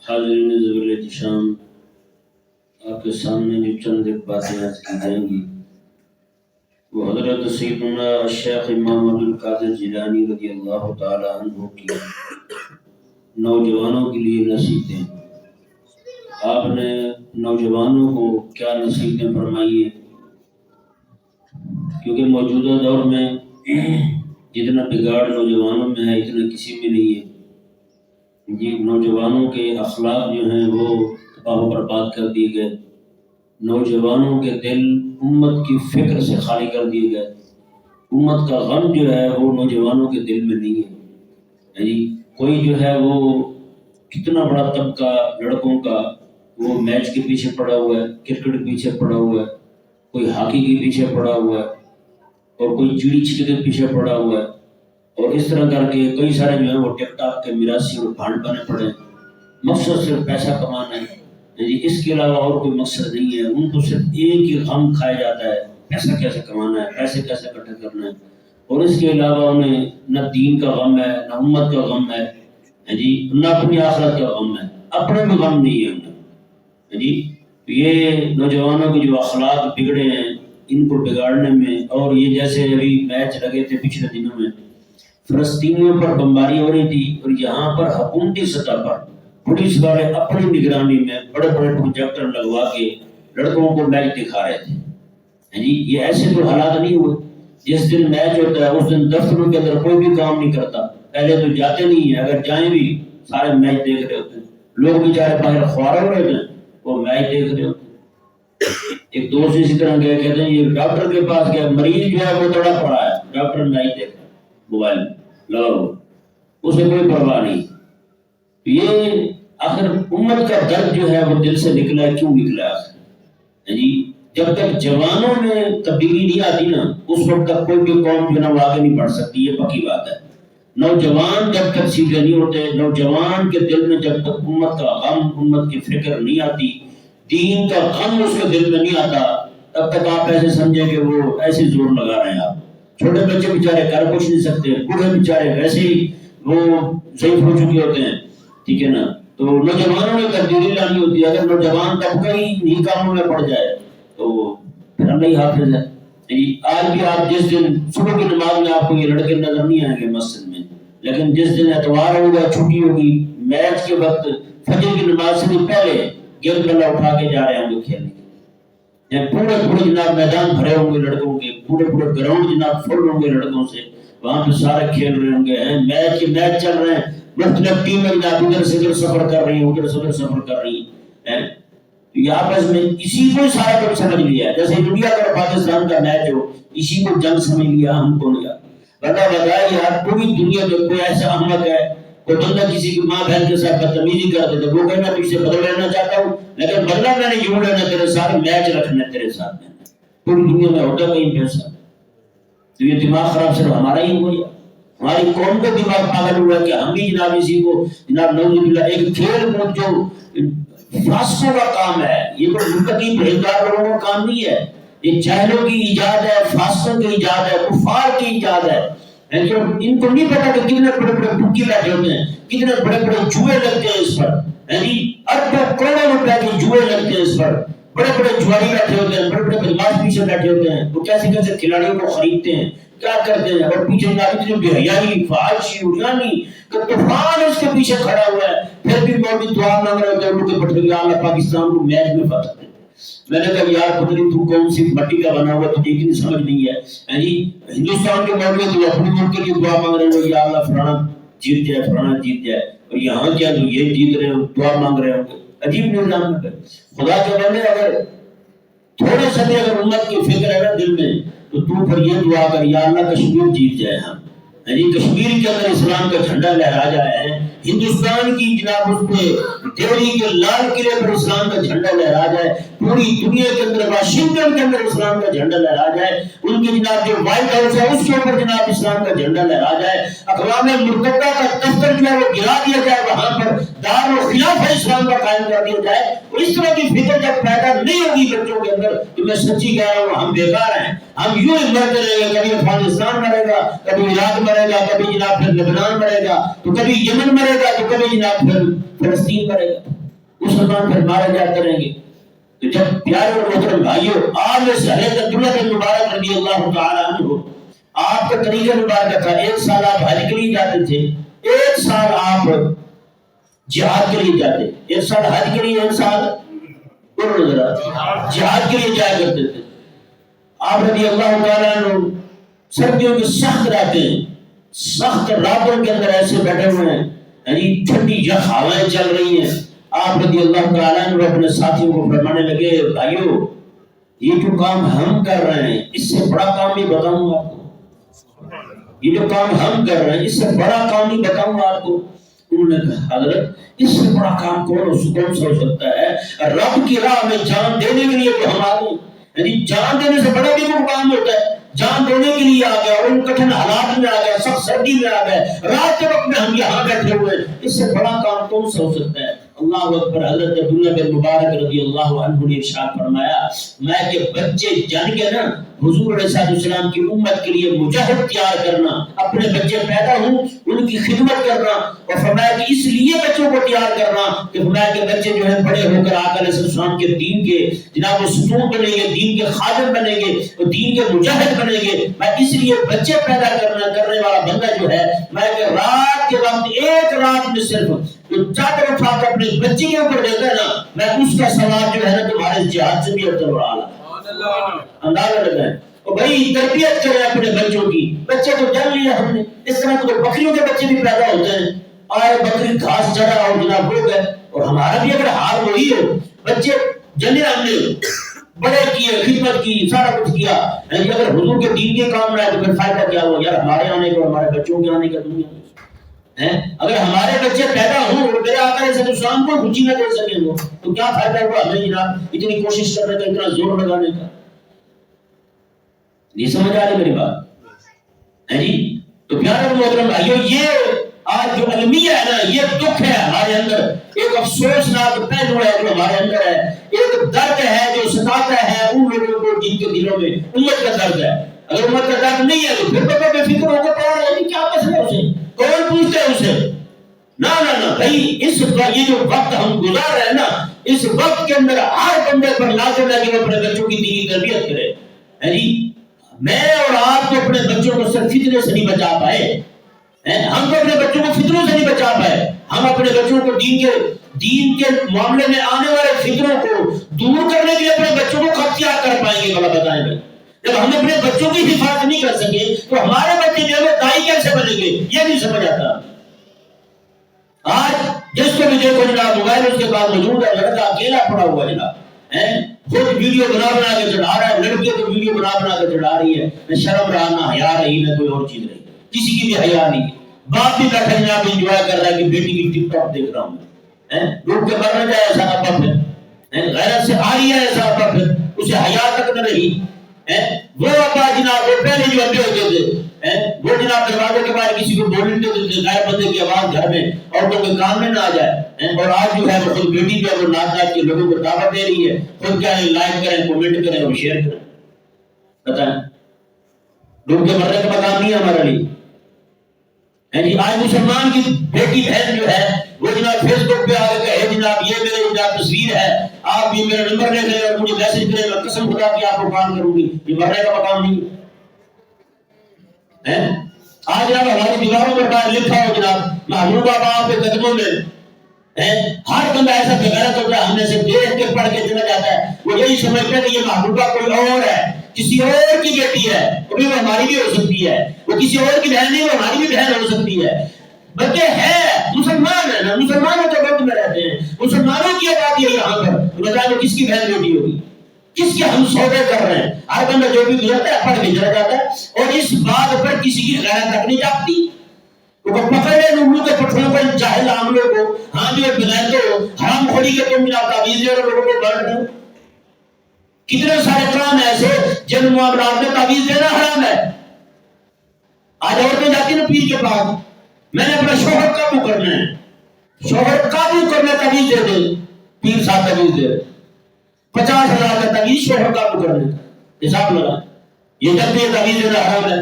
حاضرین ذویل احتشام، آپ کے سامنے جو چند ایک باتیں عرض کی جائیں گی وہ حضرت سیدنا الشیخ امام عبد القادر جیلانی رضی اللہ تعالی عنہ کی نوجوانوں کے لیے نصیحتیں۔ آپ نے نوجوانوں کو کیا نصیحتیں فرمائی ہیں؟ کیونکہ موجودہ دور میں جتنا بگاڑ نوجوانوں میں ہے اتنا کسی میں نہیں ہے۔ یہ نوجوانوں کے اخلاق جو ہیں وہ تباہ و برباد کر دیے گئے، نوجوانوں کے دل امت کی فکر سے خالی کر دیے گئے، امت کا غم جو ہے وہ نوجوانوں کے دل میں نہیں ہے۔ یعنی کوئی جو ہے وہ کتنا بڑا طبقہ لڑکوں کا وہ میچ کے پیچھے پڑا ہوا ہے، کرکٹ کے پیچھے پڑا ہوا ہے، کوئی ہاکی کے پیچھے پڑا ہوا ہے، اور کوئی چڑی چھکے کے پیچھے پڑا ہوا ہے، اور اس طرح کر کے کئی سارے جو ہیں وہ ٹک ٹاک کے میراثی اور بھانڈ بنے پڑے ہیں۔ مقصد صرف پیسہ کمانا ہے، یعنی اس کے علاوہ اور کوئی مقصد نہیں ہے۔ ان کو صرف ایک ہی غم کھایا جاتا ہے، پیسہ کیسے کمانا ہے، پیسے کیسے اکٹھے کرنا ہے، اور اس کے علاوہ انہیں نہ دین کا غم ہے، نہ امت کا غم ہے، جی نہ اپنی آخرت کا غم ہے، اپنے بھی غم نہیں ہے انہیں۔ جی یہ نوجوانوں کے جو اخلاق بگڑے ہیں ان کو بگاڑنے میں، اور یہ جیسے ابھی میچ لگے تھے پچھلے دنوں میں، فلسطینیوں پر بمباری ہو رہی تھی، اور یہاں پر حکومتی سطح پر پولیس والے اپنی نگرانی میں بڑے بڑے پروجیکٹر لگوا کے لڑکوں کو میچ دکھا رہے تھے۔ جی یہ ایسے تو حالات نہیں ہوئے۔ جس دن میچ ہوتا ہے اس دن دفتروں کے اندر کوئی بھی کام نہیں کرتا، پہلے تو جاتے نہیں ہیں، اگر جائیں بھی سارے میچ دیکھ رہے ہوتے ہیں، لوگ بیچارے باہر خوارے ہو رہے ہیں، وہ میچ دیکھ رہے ہوتے ہیں۔ ایک دوست اسی طرح گئے، کہتے ہیں یہ ڈاکٹر کے پاس گیا، مریض جو ہے وہ تڑپ پڑا ہے، ڈاکٹر میچ دیکھ رہا ہے موبائل لگا ہوا، اسے کوئی پرواہ نہیں۔ یہ آخر امت کا درد جو ہے وہ دل سے نکلا ہے، کیوں نکلا ہے؟ یعنی جب تک جوانوں میں تبدیلی نہیں آتی نا، اس وقت تک کوئی بھی قوم جو ہے وہ آگے نہیں بڑھ سکتی، یہ پکی بات ہے۔ نوجوان جب تک سیدھے نہیں ہوتے، نوجوان کے دل میں جب تک امت کا غم، امت کی فکر نہیں آتی، دین کا غم اس کے دل میں نہیں آتا، تب تک آپ ایسے سمجھیں کہ وہ ایسے زور لگا رہے ہیں۔ آپ چھوٹے بچے بیچارے کر کچھ نہیں سکتے، بوڑھے بیچارے ویسے ہی وہ ضعیف ہو چکے ہوتے ہیں، ٹھیک ہے نا۔ تو نوجوانوں میں تبدیلی لانی ہوتی ہے۔ اگر نوجوان طبقہ ہی انہی کاموں میں پڑ جائے تو پھر اللہ ہی حافظ ہے۔ آج بھی آپ جس دن صبح کی نماز میں آپ کو یہ لڑکے نظر نہیں آئیں گے مسجد میں، لیکن جس دن اتوار ہوگا، چھٹی ہوگی، میچ کے وقت فجر کی نماز سے بھی پہلے گیند بلا اٹھا کے جا رہے ہوں گے کھیلنے کے، پورے جناب میدان بھرے ہوں گے لڑکوں کے، پورے گراؤنڈ جناب فل ہوں گے لڑکوں سے، وہاں پہ سارے کھیل رہے ہوں گے، میچ چل رہے ہیں، مختلف ٹیمیں جناب ادھر سے ادھر سفر کر رہی ہیں، ادھر سے ادھر سفر کر رہی ہیں۔ یہ آپس میں اسی کو سارا کچھ سمجھ لیا ہے، جیسے انڈیا اور پاکستان کا میچ ہو، اسی کو جنگ سمجھ لیا، ہم کو لیا۔ بتائے یار پوری دنیا میں کوئی ایسا احمق ہے، کوئی بندہ کسی کی ماں بہن کے ساتھ بدتمیزی کر دے تو وہ کہنا تجھ سے بدلہ لینا چاہتا ہوں، لیکن بدلہ میں نے یوں لینا تیرے ساتھ، میچ رکھنا تیرے ساتھ میں۔ پوری دنیا میں ہوتا کہیں پیسہ، تو یہ دماغ خراب صرف ہمارا ہی ہوا، ہماری قوم کا دماغ پاگل ہوا کہ ہم بھی جناب اسی کو جناب نعوذ باللہ ایک کھیل کود جو فاسقوں کا کام ہے، یہ کوئی متقی پرہیزگار لوگوں کا کام نہیں ہے، یہ جاہلوں کی ایجاد ہے، فاسقوں کی ایجاد ہے، کفار کی ایجاد ہے۔ ان کو نہیں پتا کہ کتنے بڑے بڑے بھوکی بیٹھے ہوتے ہیں، کتنے بڑے بڑے جوئے لگتے ہیں اس پر، یعنی اربوں کروڑوں روپے کے جوئے لگتے ہیں اس پر، بڑے بڑے جواری بیٹھے ہوتے ہیں، بڑے بڑے بدماش پیچھے بیٹھے ہوتے ہیں، وہ کیسے کیسے کھلاڑیوں کو خریدتے ہیں، کیا کرتے ہیں، اور پیچھے اتنی بے حیائی، فحاشی، عریانی کہ طوفان اس کے پیچھے کھڑا ہوا ہے، پھر بھی مولوی دعا مانگ رہے ہوتے ہیں، ان کے پٹھے یا اللہ پاکستان کو میچ میں فتح دے۔ میں نے کہا یار پتہ نہیں تو کون سی مٹی کا بنا ہوا تجھے اتنی سمجھ نہیں ہے، یعنی ہندوستان کے مولوی تو اپنے ملک کے لیے دعا مانگ رہے ہیں یا اللہ فلانا جیت جائے، فلانا جیت جائے، اور یہاں کیا تو یہ جیت رہے ہو، دعا مانگ رہے ہوں گے، عجیب نظام ہے۔ خدا کے بندے اگر تھوڑے سے بھی اگر امت کی فکر ہے نا دل میں تو پھر یہ دعا کر یا اللہ کشمیر جیت جائے، ہم یعنی کشمیر کے اندر اسلام کا جھنڈا لہرا جائے، ہندوستان کی جناب اس پہ دہلی کے لال قلعے پر اسلام کا جھنڈا لہرا جائے، پوری دنیا کے اندر واشنگٹن کے اندر اسلام کا جھنڈا لہرا جائے، ان کے جناب جو وائٹ ہاؤس ہے اس کے اوپر جناب اسلام کا جھنڈا لہرا جائے، اقوام متحدہ کا دفتر جو ہے وہ گرا دیا جائے، وہاں پر دار الخلافہ اسلام کا قائم کر دیا جائے۔ اس طرح کی فکر جب پیدا نہیں ہوگی بچوں کے اندر تو میں سچی کہہ رہا ہوں ہم بیکار ہیں، ہم یوں ہی مرتے رہیں گے، کبھی افغانستان مرے گا، کبھی عراق مرے گا، کبھی جناب پھر لبنان مرے گا، تو کبھی یمن مرے گا، تو کبھی جناب پھر فلسطین مرے گا۔ مسلمان پھر مارے جاتے رہیں گے۔ تو جب پیارے اور محترم بھائیوں، آپ میں سے حضرت عبداللہ بن مبارک رضی اللہ تعالیٰ عنہ، آپ کا طریقہ مبارک تھا، 1 سال آپ حج کے لیے جاتے تھے، 1 سال آپ جہاد کے لیے جاتے، 1 سال حج کے لیے، 1 سال جہاد کے لیے جایا کرتے تھے۔ آپ رضی اللہ تعالیٰ عنہ سردیوں کی سخت راتیں، سخت راتوں کے اندر ایسے بیٹھے ہوئے ہیں، یعنی ٹھنڈی یخ ہوائیں چل رہی ہیں، آپ رضی اللہ تعالیٰ عنہ اپنے ساتھیوں کو فرمانے لگے، بھائیو یہ جو کام ہم کر رہے ہیں اس سے بڑا کام بھی بتاؤں آپ کو، یہ جو کام ہم کر رہے ہیں اس سے بڑا کام بھی بتاؤں آپ کو۔ انہوں نے کہا حضرت اس سے بڑا کام کون سا ہو سکتا ہے؟ رب کی راہ میں جان دینے کے لیے تو ہم آ گئے، یعنی جان دینے سے بڑا بھی کوئی کام ہوتا ہے، جان دینے کے لیے آ گیا، اور ان کٹھن حالات میں آ گیا، سخت سردی میں آ گئے، رات کے وقت میں ہم یہاں بیٹھے ہوئے، اس سے بڑا کام کون سا ہو سکتا ہے؟ اللہ اکبر۔ حضرت عبداللہ بن مبارک رضی اللہ عنہ نے ارشاد فرمایا، میں کہ بچے جن کے نا حضور علیہ السلام کی امت کے لیے مجاہد تیار کرنا، اپنے بچے پیدا ہوں ان کی خدمت کرنا، اور فرمایا کہ اس لیے بچوں کو تیار کرنا کہ فرمایا کہ بچے جو ہے بڑے ہو کر آقا علیہ السلام کے دین کے جناب وہ ستون بنیں گے، دین کے خادم بنیں گے، اور دین کے مجاہد بنیں گے۔ میں اس لیے بچے پیدا کرنے والا بندہ جو ہے، میں کہ رات کے وقت 1 رات میں صرف جو چادر اٹھا کر اپنے بچے کے اوپر دیتا ہے نا، میں اس کا ثواب جو ہے نا تمہارے جہاد سے بھی افضل اعلیٰ۔ اندازہ لگائیں، اور بھائی تربیت کریں اپنے بچوں کی۔ بچے تو جان لیا ہم نے، اس طرح تو بکریوں کے بچے بھی پیدا ہوتے ہیں، آئے بکری گھاس چرا اور جناب ہو گئے، اور ہمارا بھی اگر حال وہی ہو، بچے جنے ہم نے بڑے کیے، خدمت کی، سارا کچھ کیا، لیکن اگر حضور کے دین کے کام رہے تو پھر فائدہ کیا ہوا یار ہمارے آنے کا، ہمارے بچوں کے آنے کا دنیا میں؟ اگر ہمارے بچے پیدا ہوں اور میرے آقا علیہ السلام کو خوشی نہ دے سکیں وہ تو کیا فائدہ ہوا ہمیں جناب اتنی کوشش کرنے کا، اتنا زور لگانے کا؟ نہیں سمجھ آ رہی میری بات ہے جی؟ تو پیارے محترم بھائیو، یہ آج جو المیہ ہے نا، یہ دکھ ہے ہمارے اندر، ایک افسوسناک پہلو ہے جو ہمارے اندر ہے، ایک درد ہے جو ستاتا ہے ان لوگوں کو جن کے دلوں میں امت کا درد ہے۔ اگر امت کا درد نہیں ہے تو پھر بابا بے فکر ہو کر پڑا رہے، کیا مسئلہ ہے اسے؟ کون پوچھتے ہیں اسے؟ نہ نہ نہ بھائی، یہ جو وقت ہم گزار رہے ہیں نا، اس وقت کے اندر ہر بندے پر لازم ہے کہ وہ اپنے بچوں کی دینی تربیت کرے، ہے جی؟ میں اور آپ تو اپنے بچوں کو صرف فتنے سے نہیں بچا پائے، ہم تو اپنے بچوں کو فتنوں سے نہیں بچا پائے، ہم اپنے بچوں کو دین کے معاملے میں آنے والے فتنوں کو دور کرنے کے لیے اپنے بچوں کو کب تیار کر پائیں گے؟ بلا بتائیں بھائی، جب ہم اپنے بچوں کی حفاظت نہیں کر سکے تو ہمارے بچے جو ہے دائی کیسے بنیں گے؟ یہ نہیں سمجھ آتا۔ آج جس کو بھی دیکھو جناب موبائل اس کے پاس موجود ہے، لڑکا اکیلا پڑا ہوا جناب، خود ویڈیو بنا کے چڑھا رہا ہے، لڑکیاں تو ویڈیو بنا کے چڑھا رہی ہے، نہ شرم رہا، نہ حیا رہی، نہ کوئی اور چیز رہی، کسی کی بھی حیا نہیں ہے۔ باپ بھی بیٹھا جناب انجوائے کر رہا ہے کہ بیٹی کی ٹک ٹاک دیکھ رہا ہوں، لوگ کے مرنے جائے ایسا ابا پھر غیرت سے آ رہی ہے ایسا ابا پھر اسے حیا تک نہ رہی۔ وہ ابا جناب وہ پہلے جو ابے ہوتے تھے وہ جناب دروازے کے باہر کسی کو بولنے دیتے تھے، غیر بندے کی آواز گھر میں عورتوں کے کان میں نہ آ جائے، اور آج جو ہے وہ خود بیٹی پہ وہ ناچ ناچ کے لوگوں کو دعوت دے رہی ہے، خود کیا ہے لائک کریں، کمنٹ کریں اور شیئر کریں۔ بتائیں لوگ کے مرنے کا مقام نہیں ہے ہمارے لیے، ہے جی؟ آج مسلمان کی بیٹی بہن جو ہے وہ جناب فیس بک پہ آگے کہے جناب یہ میرے جناب تصویر ہے، آپ یہ میرا نمبر لے لیں اور مجھے میسج کریں، میں قسم خدا کی آپ کو کام کروں گی، یہ مرنے کا مقام نہیں ہے۔ آج جناب ہماری دیواروں پر باہر لکھا ہو جناب محبوب آبا کے قدموں میں، ہر بندہ ایسا بغیرت ہوتا ہے، ہم نے سے دیکھ کے پڑھ کے چلا جاتا ہے، وہ یہی سمجھتا ہے کہ یہ محبوبہ کوئی اور ہے، کسی اور کی بیٹی ہے، وہ ہماری بھی ہو سکتی ہے، وہ کسی اور کی بہن نہیں، وہ ہماری بھی بہن ہو سکتی ہے، بلکہ ہے مسلمان ہے نا، مسلمانوں کے وقت میں رہتے ہیں، مسلمانوں کی آبادی ہے یہاں پر، بتائیں وہ کس کی بہن بیٹی ہوگی؟ کس کے ہم سودے کر رہے ہیں؟ ہر بندہ جو بھی گزرتا ہے پڑھ کے چلا جاتا ہے، اور اس بات پر کسی کی غیرت تک نہیں جاگتی۔ وہ پکڑے لوگوں کے پٹھوں پر جاہل عاملوں کو، ہاں جو بغیر تو حرام خوری کے تم جناب تعویذ دے رہے لوگوں کو بڑھ رہے ہو۔ کتنے سارے کام ایسے جن معاملات میں تعویذ دینا حرام ہے۔ آج عورتیں جاتی ہیں پیر کے پاس، میں نے اپنا شوہر قابو کرنا ہے، شوہر قابو کرنا تعویذ دے دے، پیر صاحب تعویذ دے 50,000 کا تعویذ شوہر قابو کرنے کا حساب لگا، یہ جب بھی یہ تعویذ دینا حرام ہے۔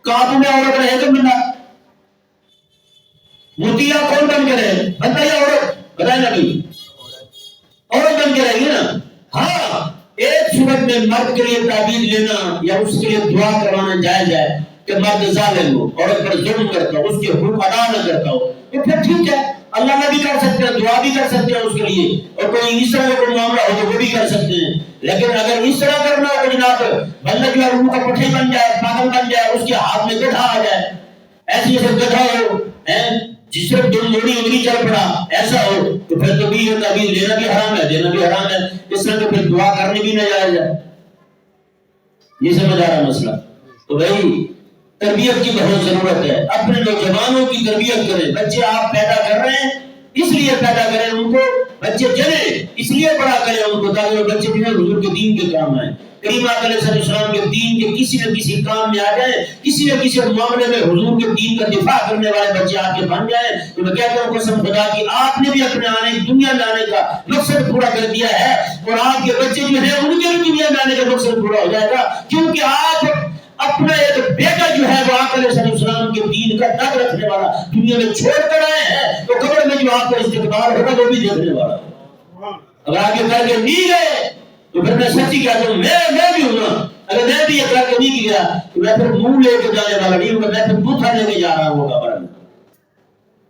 قابو میں عورت رہے تو ملنا متیا کون بن کے رہے، بندہ یا عورت؟ بتائیں نا بھائی، میں مرد کے لیے تعبیر لینا یا اس کے لیے دعا کروانا جائز ہے کہ مرد ظالم ہو، عورت پر ظلم کرتا ہو، اس کے حقوق ادا نہ کرتا ہو، تو پھر ٹھیک ہے، اللہ نے بھی کر سکتے ہیں، دعا بھی کر سکتے ہیں اس کے لیے، اور کوئی اس طرح کا کوئی معاملہ ہو تو وہ بھی کر سکتے ہیں. لیکن اگر اس طرح کرنا ہو کہ جناب بندہ جو ہے روح کا پٹھے بن جائے، پاگل بن جائے، اس کے ہاتھ میں گدھا آ جائے، ایسے جیسے گدھا ہو جس سے دل موڑی انگلی چل پڑا، ایسا ہو تو پھر تو بھی یہ تعبیر لینا بھی حرام ہے، دینا بھی حرام ہے. اس طرح کے پھر دعا کرنے بھی ناجائز ہے. یہ سمجھ آ رہا مسئلہ؟ تو بھائی تربیت کی بہت ضرورت ہے. اپنے نوجوانوں کی تربیت کریں. بچے آپ پیدا کر رہے ہیں اس لیے پیدا کریں ان کو، بچے جنیں اس لیے بڑا کریں ان کو تاکہ وہ بچے جو ہے حضور کے دین کے کام آئیں. کریم آقا علیہ السلام کے دین کے کسی نہ کسی کام میں آ جائیں، کسی نہ کسی معاملے میں حضور کے دین کا دفاع کرنے والے بچے آپ کے بن جائیں. تو میں کہتا ہوں قسم خدا کی آپ نے بھی اپنے آنے دنیا میں آنے کا مقصد پورا کر دیا ہے، اور آپ کے بچے جو ہیں ان کے بھی دنیا میں آنے کا مقصد پورا ہو جائے گا. کیونکہ آپ اپنا ایک بیٹا جو ہے وہ آقا علیہ السلام کے دین کا دگ رکھنے والا دنیا میں چھوڑ کر آئے ہیں، تو قبر میں جو آپ کا استقبال ہوگا وہ بھی دیکھنے والا. اگر آگے کر کے نہیں گئے تو پھر میں سچی کہتا ہوں میں بھی ہوں نا، اگر میں بھی یہ کر کے نہیں گیا تو میں پھر منہ لے کے جانے والا نہیں ہوں، میں پھر بوتھا لے کے جا رہا ہوں قبر میں.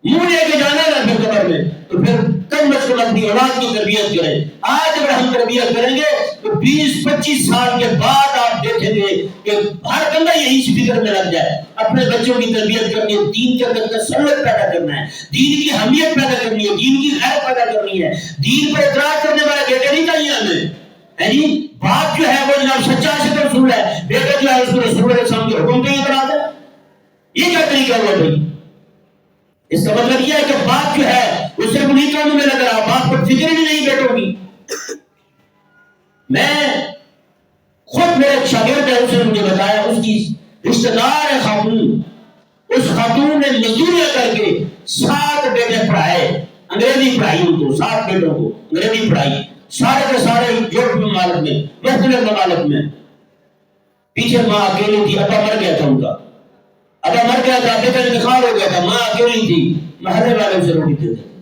منہ لے کے جانا ہے پھر قبر میں، تو پھر کم از کم اپنی اولاد کی تربیت کریں. آج اگر ہم تربیت کریں گے تو 20-25 سال کے بعد آپ دیکھیں گے کہ ہر بندہ یہی فکر میں لگ جائے اپنے بچوں کی تربیت کرنی ہے، دین کے اندر تسلط پیدا کرنا ہے، دین کی اہمیت پیدا کرنی ہے، دین کی غیرت پیدا کرنی ہے. دین پر اعتراض کرنے والے بیٹے نہیں چاہیے ہمیں. ہے جی باپ جو ہے وہ جناب سچا عاشق رسول ہے، بیٹا جو ہے اس کو رسول علیہ السلام کے حکم پہ اعتراض ہے. یہ کیا طریقہ ہوا بھائی؟ اس کا مطلب یہ ہے کہ باپ جو ہے اس سے انہیں کاموں میں لگ رہا، باپ کو فکر بھی نہیں بیٹوں کی. میں خود میرے ایک شاگرد ہے، اس نے مجھے بتایا اس کی رشتہ دار ہے خاتون، اس خاتون نے مزدوریاں کر کے 7 بیٹے پڑھائے، انگریزی پڑھائی ان کو، 7 بیٹوں کو انگریزی پڑھائی، سارے کے سارے یورپ ممالک میں، مختلف ممالک میں. پیچھے ماں اکیلی تھی، ابا مر گیا تھا ان کا، ابا مر گیا تھا، بیٹا انتقال ہو گیا تھا، ماں اکیلی تھی، محلے والے اسے روٹی دیتے تھے.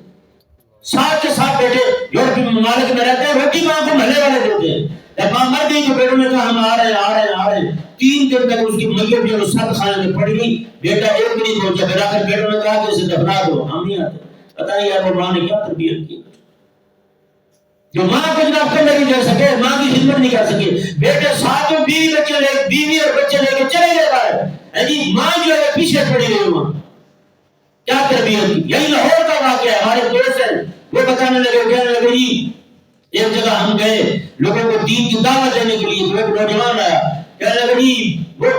7 کے 7 بیٹے یورپی ممالک میں رہتے ہیں، روٹی ماں کو محلے والے دیتے ہیں. جب ماں مر گئی تو بیٹوں نے کہا ہم آ رہے ہیں. 3 دن تک اس کی میت جو سب خانے میں پڑ گئی، بیٹا ایک بھی نہیں پہنچا. پھر آ کر بیٹوں نے کہا کہ اسے دفنا دو، ہم نہیں آتے. پتہ نہیں یار وہ ماں نے کیا تربیت کی جو ماں کو جناب کر نہیں دے سکے، ماں کی خدمت نہیں کر سکے. بیٹے 7 بیوی اور بچے لے کے چلے گئے باہر. جی ماں جو ہے پیچھے پڑی گئی وہاں. کیا تربیت کی؟ یہی لاہور کا واقعہ ہے. ہمارے دوست ہیں وہ بتانے لگے، کہنے لگے جی ایک جگہ ہم گئے لوگوں کو دین کی دعوت دینے کے لیے، تو ایک نوجوان آیا، کہنے لگے جی وہ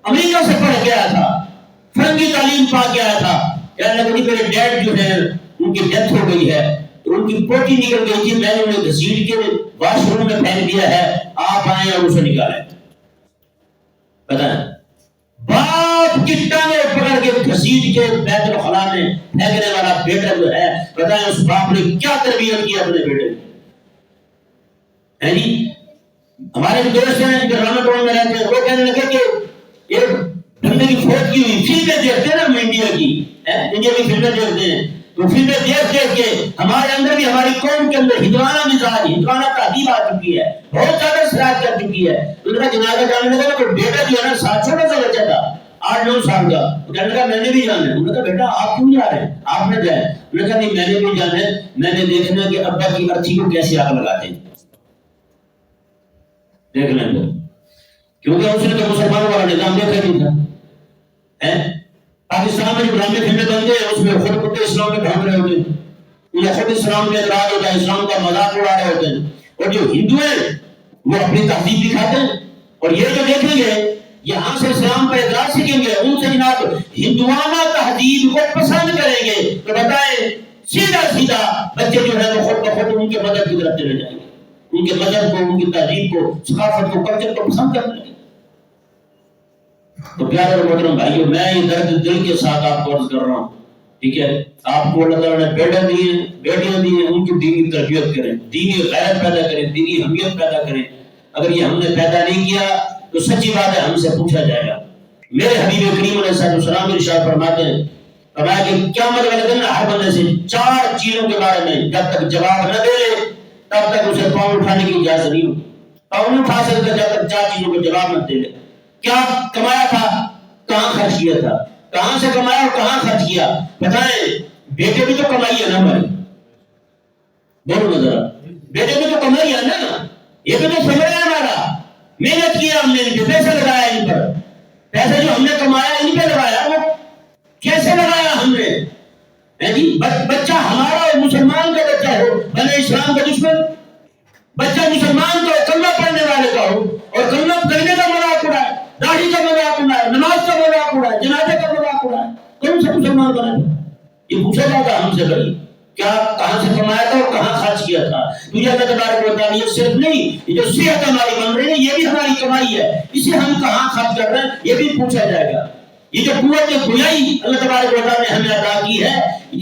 امریکہ سے پڑھ کے آیا تھا، فرنگی تعلیم پا کے آیا تھا. کہنے لگے جی میرے ڈیڈ جو ہے ان کی ڈیتھ ہو گئی ہے، تو ان کی پوٹی نکل گئی تھی، میں نے انہیں گھسیٹ کے واش روم میں پھینک دیا ہے، آپ آئیں اور اسے نکالیں. بتائیں باپ کی ٹانگیں پکڑ کے گھسیٹ کے بیت الخلا میں پھینکنے والا بیٹا جو ہے، بتائیں اس باپ نے کیا تربیت کی اپنے بیٹے کی. ہے جی ہمارے دوست ہیں جو رانا ٹاؤن میں رہتے ہیں، وہ کہنے لگے کہ ایک بندے کی فوت کی ہوئی فلمیں دیکھتے ہیں نا ہم انڈیا کی فلمیں دیکھتے ہیں، تو فلمیں دیکھ کے ہمارے اندر بھی، ہماری قوم کے اندر ہندوانہ مزاج، ہندوانہ تہذیب آ چکی ہے، بہت زیادہ شرارت کر چکی ہے. ان کا جنازہ جانے لگا تو بیٹا جو ہے نا چھوٹا سا بچہ تھا 8-9 سال کا، کہنے لگا میں نے بھی جانا ہے. انہوں نے کہا بیٹا آپ کیوں جا رہے ہیں، آپ نہ جائیں. انہوں نے کہا نہیں میں نے بھی جانا ہے، میں نے دیکھنا ہے کہ ابا کی ارتھی کو کیسے آگ لگاتے ہیں، دیکھ لیں گے. کیونکہ اس نے تو مسلمانوں والا نظام دیکھا نہیں تھا. پاکستان میں جو ڈرامے فلمیں بنتے ہیں اس میں خود کتے اسلام میں بھاگ رہے ہوتے ہیں، انہیں خود اسلام میں اعتراض ہوتا ہے، اسلام کا مذاق اڑا رہے ہوتے ہیں. اور جو ہندو ہیں وہ اپنی تہذیب دکھاتے ہیں، اور یہ جو دیکھیں گے یہاں سے اسلام پر اعتراض سیکھیں گے، ان سے جناب ہندوانہ تہذیب کو پسند کریں گے. تو بتائیں سیدھا بچے جو ہے وہ خود بخود ان کے مذہب کی طرف چلے جائیں گے، ان کے مذہب کو، ان کی تہذیب کو، ثقافت کو، کلچر کو پسند کرنے لگے. تو پیارے اور محترم بھائیو، میں یہ درد دل کے ساتھ آپ کو عرض کر رہا ہوں، ٹھیک ہے. آپ کو اللہ تعالیٰ نے بیٹا دیے، بیٹیاں دی ہیں، ان کی دینی تربیت کریں، دینی غیرت پیدا کریں، دینی اہمیت پیدا کریں. اگر یہ ہم نے پیدا نہیں کیا تو سچی بات ہے ہم سے پوچھا جائے گا. میرے حبیب کریم علیہ السلام ارشاد فرماتے ہیں، فرمایا کہ قیامت والے دن ہر بندے سے 4 چیزوں کے بارے میں جب تک جواب نہ دے لے تب تک اسے پاؤں اٹھانے کی اجازت نہیں ہوگی. اور نہیں اٹھا سکتا جب تک 4 چیزوں کا جواب نہ دے لے. کیا کمایا تھا, کہاں خرچ کیا تھا, کہاں سے کمایا اور کہاں خرچ کیا. بتائیں, بیٹے بھی تو کمائی ہے نا ہماری, بولو نا ذرا, بیٹے بھی تو کمائی ہے نا, یہ بھی تو سمجھ ہے ہمارا. محنت کیا ہم نے, ان پہ پیسے لگایا, ان پر پیسے جو ہم نے کمایا ان پہ لگایا. وہ کیسے لگایا ہم نے؟ بچہ ہمارا اور مسلمان کا بچہ ہو, بنے اسلام کا دشمن. بچہ مسلمان کا کلمہ پڑھنے والے کا ہو اور کلمہ پڑھنے کا مذاق اڑائے, داڑھی کا مذاق اڑائے, نماز کا مذاق اڑائے, جنازے کا مذاق اڑائے, کون سا مسلمان بنا؟ یہ پوچھا جاتا ہم سے, بھائی کیا کہاں سے کمایا تھا اور کہاں خرچ کیا تھا. تجھے اللہ تبارک و تعالیٰ یہ صرف نہیں, یہ جو صحت ہماری بن رہی ہے یہ بھی ہماری کمائی ہے, اسے ہم کہاں خرچ کر رہے ہیں یہ بھی پوچھا جائے گا. یہ جو قوت گویائی اللہ تبارک و تعالیٰ نے ہمیں عطا کی ہے,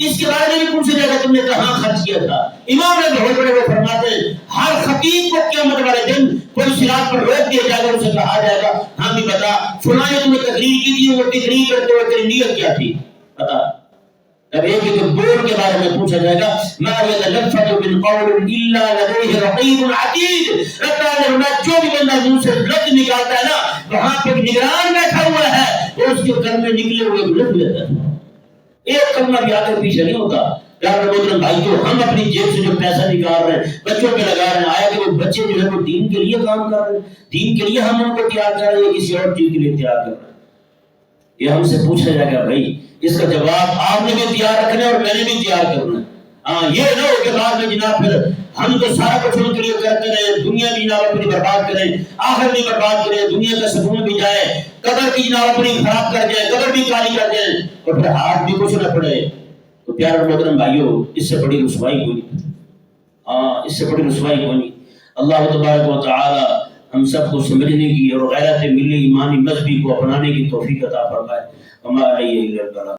اس کے بارے میں بھی پوچھا جائے گا تم نے کہاں خرچ کیا تھا. امام نے بہت بڑے وہ فرماتے ہیں ہر خطیب کو قیامت والے دن کوئی صراط پر روک دیا جائے گا, اسے کہا جائے گا ہاں بھی بتا فلاں نے تمہیں تقریر کی تھی, وہ تقریر کرتے ہوئے تیری نیت کیا تھی بتا. تب ایک بورڈ کے بارے میں پوچھا جائے گا, ما يتلفظ بالقول الا لديه رقيب عتيد. جو بھی بندہ منہ سے لفظ نکالتا ہے نا, وہاں پہ نگران بیٹھا ہوا ہے, وہ اس کے کلمے نکلے ہوئے لکھ لیتا ہے. ایک کلمہ بھی آگے پیچھے نہیں ہوتا. پیارے محترم بھائیو, ہم اپنی جیب سے جو پیسہ نکال رہے ہیں بچوں پہ لگا رہے ہیں, آیا کہ وہ بچے جو ہے وہ دین کے لیے کام کر رہے ہیں, دین کے لیے ہم ان کو تیار کر رہے ہیں, کسی اور چیز کے لیے تیار کر رہے ہیں. یہ ہم سے پوچھا جائے گا, بھائی اس کا جواب آپ نے بھی تیار رکھنا ہے اور میں نے بھی تیار کرنا ہے. ہاں یہ نہ ہو کہ بعد میں جناب پھر ہم تو سارا کچھ ان کے لیے کرتے رہے, دنیا بھی جناب اپنی برباد کریں, آخر بھی برباد کریں, دنیا کا سکون بھی جائے, قبر کی جناب اپنی خراب کر جائے, قبر بھی کالی کر جائیں اور پھر ہاتھ بھی کچھ نہ پڑے. تو پیارے محترم بھائیو, اس سے بڑی رسوائی کوئی نہیں. ہاں, اس سے بڑی رسوائی کوئی نہیں. اللہ تبارک و تعالی ہم سب کو سمجھنے کی اور غیرت ملی ایمانی مذہبی کو اپنانے کی توفیق عطا فرمائے. ہمارا یہ